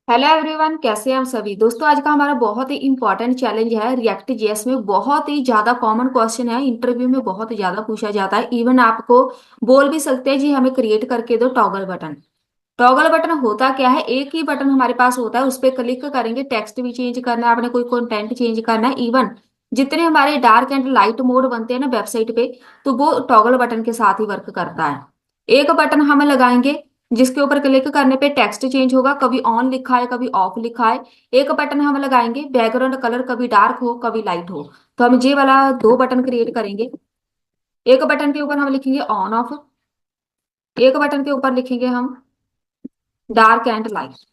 Hello everyone, कैसे हैं हम सभी दोस्तों। आज का हमारा बहुत ही इंपॉर्टेंट चैलेंज है। रिएक्ट जेएस में बहुत ही ज्यादा कॉमन क्वेश्चन है, इंटरव्यू में बहुत ज्यादा पूछा जाता है। इवन आपको बोल भी सकते हैं जी हमें क्रिएट करके दो टॉगल बटन। टॉगल बटन होता क्या है, एक ही बटन हमारे पास होता है, उस पर क्लिक करेंगे, टेक्स्ट भी चेंज करना है, आपने कोई कंटेंट चेंज करना है। इवन जितने हमारे डार्क एंड लाइट मोड बनते हैं ना वेबसाइट पे, तो वो टॉगल बटन के साथ ही वर्क करता है। एक बटन हम लगाएंगे जिसके ऊपर क्लिक करने पे टेक्स्ट चेंज होगा, कभी ऑन लिखा है कभी ऑफ लिखा है। एक बटन हम लगाएंगे बैकग्राउंड कलर कभी डार्क हो कभी लाइट हो। तो हम ये वाला दो बटन क्रिएट करेंगे। एक बटन के ऊपर हम लिखेंगे ऑन ऑफ, एक बटन के ऊपर लिखेंगे हम डार्क एंड लाइट।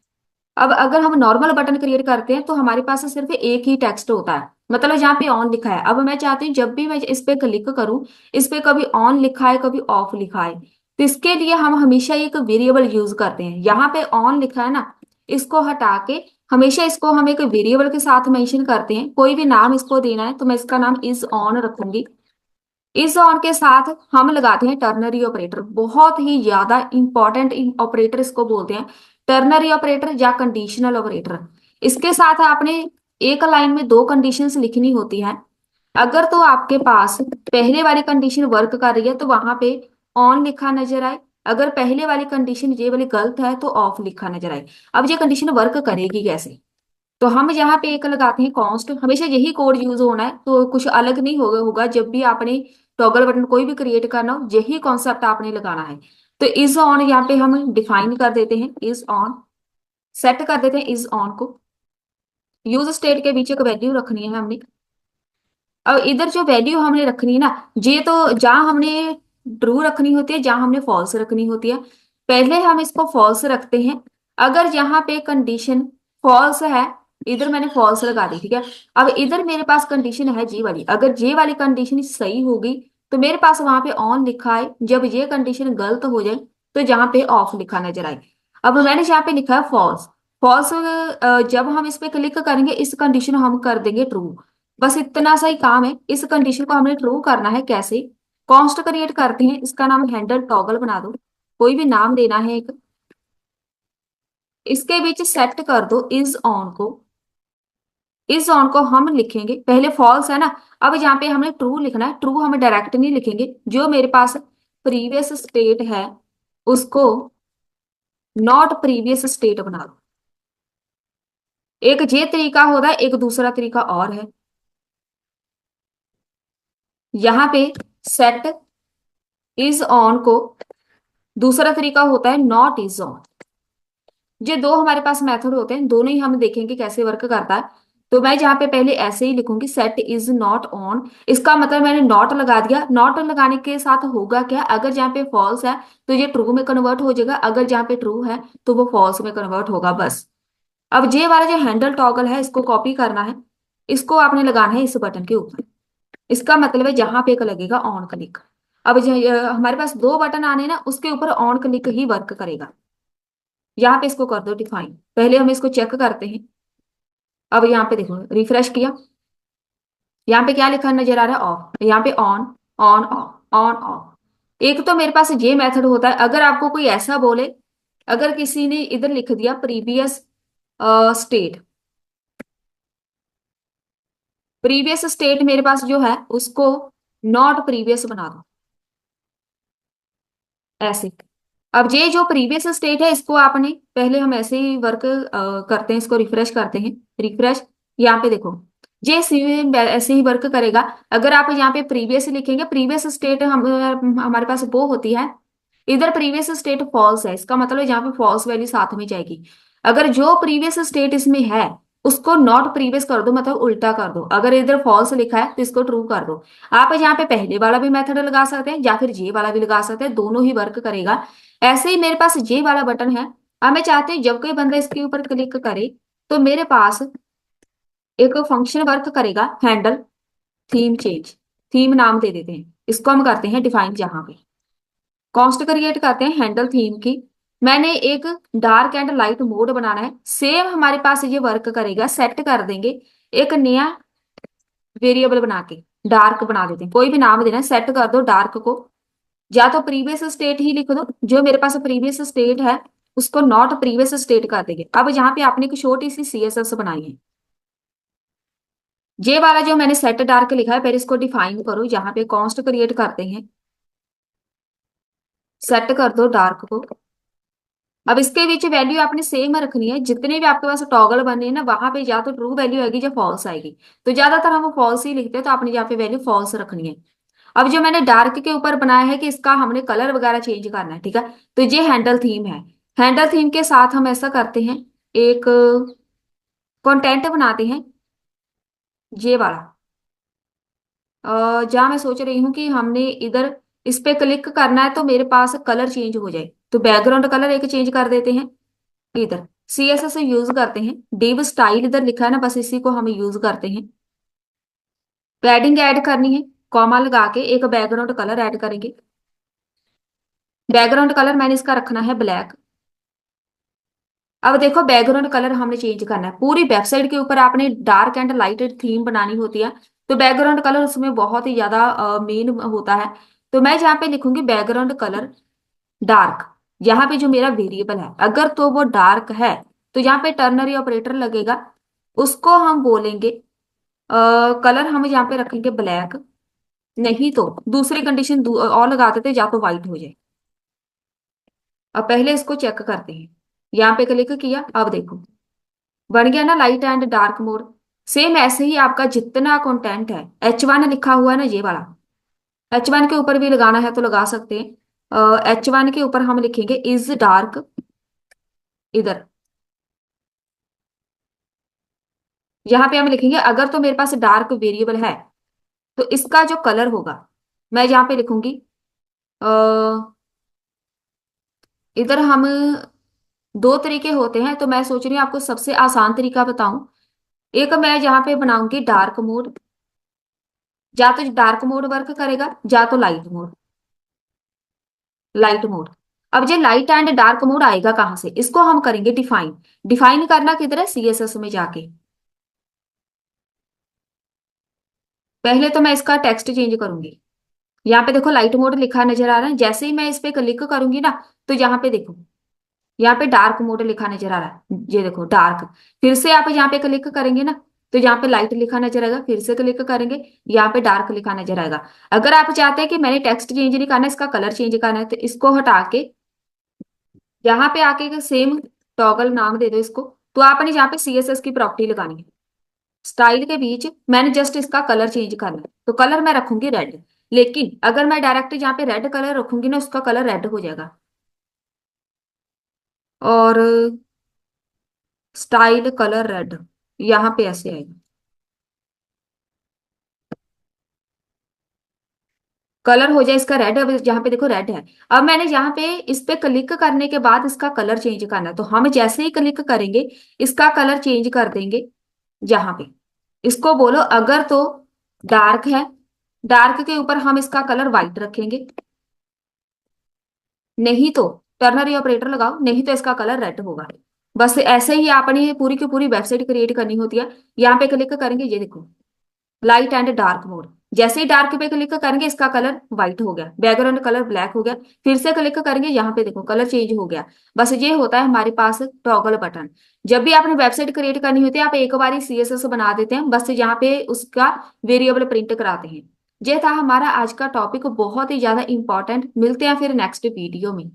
अब अगर हम नॉर्मल बटन क्रिएट करते हैं तो हमारे पास सिर्फ एक ही टेक्स्ट होता है, मतलब जहाँ पे ऑन लिखा है। अब मैं चाहती हूँ जब भी मैं इस पे क्लिक करूँ, इस पे कभी ऑन लिखा है कभी ऑफ लिखा है, तो इसके लिए हम हमेशा एक वेरिएबल यूज करते हैं। यहाँ पे ऑन लिखा है ना, इसको हटा के हमेशा इसको हम एक वेरिएबल के साथ मेंशन करते हैं। कोई भी नाम इसको देना है तो मैं इसका नाम इज ऑन रखूंगी। इस ऑन के साथ हम लगाते हैं टर्नरी ऑपरेटर, बहुत ही ज्यादा इंपॉर्टेंट ऑपरेटर इसको बोलते हैं, टर्नरी ऑपरेटर या कंडीशनल ऑपरेटर। इसके साथ आपने एक लाइन में दो कंडीशंस लिखनी होती है। अगर तो आपके पास पहले वाली कंडीशन वर्क कर रही है तो वहां पे ऑन लिखा नजर आए, अगर पहले वाली कंडीशन ये वाली गलत है तो ऑफ लिखा नजर आए। अब ये कंडीशन वर्क करेगी कैसे, तो हम यहाँ पे एक लगाते हैं कॉन्स्ट, हमेशा यही कोड यूज होना है, तो कुछ अलग नहीं होगा जब भी आपने टॉगल बटन कोई भी क्रिएट करना हो, यही कॉन्सेप्ट आपने लगाना है। तो इज ऑन यहाँ पे हम डिफाइन कर देते हैं, इज ऑन सेट कर देते हैं इज ऑन को। यूज स्टेट के बीच एक वैल्यू रखनी है हमने। अब इधर जो वैल्यू हमने रखनी है ना, ये तो जहां हमने ट्रू रखनी होती है जहां हमने फॉल्स रखनी होती है। पहले हम इसको फॉल्स रखते हैं। अगर यहाँ पे कंडीशन फॉल्स है, इधर मैंने फॉल्स लगा दी, ठीक है। अब इधर मेरे पास कंडीशन है जी वाली, अगर जे वाली कंडीशन सही होगी तो मेरे पास वहां पे ऑन लिखा है, जब ये कंडीशन गलत हो जाए तो जहाँ पे ऑफ लिखा नजर आए। अब मैंने यहाँ पे लिखा है फॉल्स। फॉल्स जब हम इस पे क्लिक करेंगे इस कंडीशन हम कर देंगे ट्रू। बस इतना सा ही काम है, इस कंडीशन को हमने ट्रू करना है। कैसे, कॉन्स्ट क्रिएट करते हैं, इसका नाम हैंडल टॉगल बना दो, कोई भी नाम देना है एक। इसके बीच सेट कर दो इज ऑन को। इस ऑन को हम लिखेंगे, पहले फॉल्स है ना, अब यहाँ पे हमें ट्रू लिखना है। ट्रू हम डायरेक्ट नहीं लिखेंगे, जो मेरे पास प्रीवियस स्टेट है उसको नॉट प्रीवियस स्टेट बना दो। एक ये तरीका होता है, एक दूसरा तरीका और है। यहाँ पे सेट इज ऑन को दूसरा तरीका होता है नॉट इज ऑन। ये दो हमारे पास मेथड होते हैं, दोनों ही हम देखेंगे कैसे वर्क करता है। तो मैं यहाँ पे पहले ऐसे ही लिखूंगी, सेट इज नॉट ऑन। इसका मतलब मैंने नॉट लगा दिया। नॉट लगाने के साथ होगा क्या, अगर जहाँ पे फॉल्स है तो ये ट्रू में कन्वर्ट हो जाएगा, अगर जहाँ पे ट्रू है तो वो फॉल्स में कन्वर्ट होगा, बस। अब ये वाला जो हैंडल टॉगल है इसको कॉपी करना है, इसको आपने लगाना है इस बटन के ऊपर। इसका मतलब है जहां पे एक लगेगा ऑन क्लिक। अब हमारे पास दो बटन आने ना, उसके ऊपर ऑन क्लिक ही वर्क करेगा। यहाँ पे इसको कर दो डिफाइन, पहले हम इसको चेक करते हैं। अब यहाँ पे देखो, रिफ्रेश किया, यहाँ पे क्या लिखा नजर आ रहा है, ऑफ। यहाँ पे on, on off, on off. एक तो मेरे पास ये मेथड होता है, अगर आपको कोई ऐसा बोले, अगर किसी ने इधर लिख दिया प्रीवियस स्टेट, प्रीवियस स्टेट मेरे पास जो है उसको नॉट प्रीवियस बना दो, ऐसे। अब ये जो प्रीवियस स्टेट है इसको आपने, पहले हम ऐसे ही वर्क करते हैं, इसको रिफ्रेश करते हैं, रिफ्रेश। यहाँ पे देखो, ये ऐसे ही वर्क करेगा। अगर आप यहाँ पे प्रीवियस लिखेंगे, प्रीवियस स्टेट हमारे पास वो होती है, इधर प्रीवियस स्टेट फॉल्स है, इसका मतलब यहाँ पे फॉल्स वैल्यू साथ में जाएगी। अगर जो प्रीवियस स्टेट इसमें है उसको नॉट प्रीवियस कर दो, मतलब उल्टा कर दो। अगर इधर फॉल्स लिखा है तो इसको ट्रू कर दो। आप यहाँ पे पहले वाला भी मेथड लगा सकते हैं या फिर ये वाला भी लगा सकते हैं, दोनों ही वर्क करेगा। ऐसे ही मेरे पास ये वाला बटन है। अब मैं चाहती हूँ जब कोई बंदा इसके ऊपर क्लिक करे तो मेरे पास एक फंक्शन वर्क करेगा, हैंडल थीम चेंज। थीम नाम दे देते हैं, इसको हम करते हैं डिफाइन, जहां पे कॉन्स्ट क्रिएट करते हैं हैंडल थीम की। मैंने एक डार्क एंड लाइट मोड बनाना है, सेम हमारे पास ये वर्क करेगा। सेट कर देंगे एक नया वेरिएबल बना के, डार्क बना देते हैं, कोई भी नाम देना है, सेट कर दो डार्क को। या तो प्रीवियस स्टेट ही लिख दो, जो मेरे पास प्रीवियस स्टेट है उसको नॉट प्रीवियस स्टेट कर देंगे। अब जहां पे आपने एक छोटी सी सीएसएस बनाई है, जे वाला जो मैंने सेट डार्क लिखा है, पहले इसको डिफाइन करो, जहां पे कॉन्स्ट क्रिएट करते हैं, सेट कर दो डार्क को। अब इसके बीच वैल्यू आपने सेम रखनी है, जितने भी आपके पास टॉगल बने हैं ना, वहां पे या तो ट्रू वैल्यू आएगी या फॉल्स आएगी। तो ज्यादातर हम फॉल्स ही लिखते हैं, तो आपने यहाँ पे वैल्यू फॉल्स रखनी है। अब जो मैंने डार्क के ऊपर बनाया है कि इसका हमने कलर वगैरह चेंज करना है, ठीक है। तो ये हैंडल थीम है। हैंडल थीम के साथ हम ऐसा करते हैं, एक कंटेंट बनाते हैं, ये वाला। जहाँ मैं सोच रही हूँ कि हमने इधर इस पे क्लिक करना है तो मेरे पास कलर चेंज हो जाए, तो बैकग्राउंड कलर एक चेंज कर देते हैं। इधर सीएसएस यूज करते हैं, डिव स्टाइल इधर लिखा है ना, बस इसी को हम यूज करते हैं। पैडिंग ऐड करनी है, कॉमा लगा के एक बैकग्राउंड कलर ऐड करेंगे। बैकग्राउंड कलर मैंने इसका रखना है ब्लैक। अब देखो बैकग्राउंड कलर हमने चेंज करना है, पूरी वेबसाइट के ऊपर आपने डार्क एंड लाइट थीम बनानी होती है, तो बैकग्राउंड कलर उसमें बहुत ही ज्यादा मेन होता है। तो मैं जहाँ पे लिखूंगी बैकग्राउंड कलर डार्क, यहाँ पे जो मेरा वेरिएबल है अगर तो वो डार्क है, तो यहाँ पे टर्नरी ऑपरेटर लगेगा, उसको हम बोलेंगे कलर हम यहाँ पे रखेंगे ब्लैक। नहीं तो दूसरी कंडीशन और लगा देते या तो व्हाइट हो जाए। अब पहले इसको चेक करते हैं, यहाँ पे क्लिक किया, अब देखो बन गया ना light and dark mode. Same ऐसे ही आपका जितना कंटेंट है, H1 लिखा हुआ है ना ये वाला, H1 के ऊपर भी लगाना है तो लगा सकते हैं। H1 के ऊपर हम लिखेंगे इज डार्क, इधर यहाँ पे हम लिखेंगे अगर तो मेरे पास डार्क वेरिएबल है तो इसका जो कलर होगा, मैं यहाँ पे लिखूंगी अ, इधर हम दो तरीके होते हैं, तो मैं सोच रही हूँ आपको सबसे आसान तरीका बताऊं। एक मैं यहाँ पे बनाऊंगी डार्क मोड, या तो डार्क मोड वर्क करेगा या तो लाइट मोड। लाइट मोड, अब ये लाइट एंड डार्क मोड आएगा कहाँ से, इसको हम करेंगे डिफाइन। डिफाइन करना किधर है, सीएसएस में जाके। पहले तो मैं इसका टेक्स्ट चेंज करूंगी, यहाँ पे देखो लाइट मोड लिखा नजर आ रहा है, जैसे ही मैं इस पे क्लिक करूंगी ना, तो यहाँ पे देखो, यहाँ पे डार्क मोड लिखा नजर आ रहा है, ये देखो डार्क। फिर से आप यहाँ पे क्लिक करेंगे ना, तो यहाँ पे लाइट लिखा नजर आएगा, फिर से क्लिक करेंगे, यहाँ पे डार्क लिखा नजर आएगा। अगर आप चाहते हैं कि मैंने टेक्स्ट चेंज नहीं करना, इसका कलर चेंज करना है, तो इसको हटा के यहाँ पे आके सेम टॉगल नाम दे दो इसको। तो आपने यहाँ पे सीएसएस की प्रॉपर्टी लगानी है, स्टाइल के बीच मैंने जस्ट इसका कलर चेंज करना है, तो कलर मैं रखूंगी रेड। लेकिन अगर मैं डायरेक्ट यहाँ पे रेड कलर रखूंगी ना, उसका कलर रेड हो जाएगा। और स्टाइल कलर रेड, यहाँ पे ऐसे आएगा, कलर हो जाए इसका रेड। अब यहाँ पे देखो रेड है। अब मैंने यहाँ पे इस पे क्लिक करने के बाद इसका कलर चेंज करना है, तो हम जैसे ही क्लिक करेंगे इसका कलर चेंज कर देंगे। यहाँ पे इसको बोलो अगर तो डार्क है, डार्क के ऊपर हम इसका कलर व्हाइट रखेंगे। नहीं तो टर्नरी ऑपरेटर लगाओ, नहीं तो इसका कलर रेड होगा। बस ऐसे ही आपने ये पूरी की पूरी वेबसाइट क्रिएट करनी होती है। यहाँ पे क्लिक करेंगे, ये देखो लाइट एंड डार्क मोड, जैसे ही डार्क पे क्लिक करेंगे इसका कलर व्हाइट हो गया, बैकग्राउंड कलर ब्लैक हो गया। फिर से क्लिक करेंगे, यहाँ पे देखो कलर चेंज हो गया। बस ये होता है हमारे पास टॉगल बटन। जब भी आपने वेबसाइट क्रिएट करनी होती है, आप एक बार ही सीएसएस बना देते हैं, बस यहाँ पे उसका वेरिएबल प्रिंट कराते हैं। ये था हमारा आज का टॉपिक, बहुत ही ज्यादा इंपॉर्टेंट। मिलते हैं फिर नेक्स्ट वीडियो में।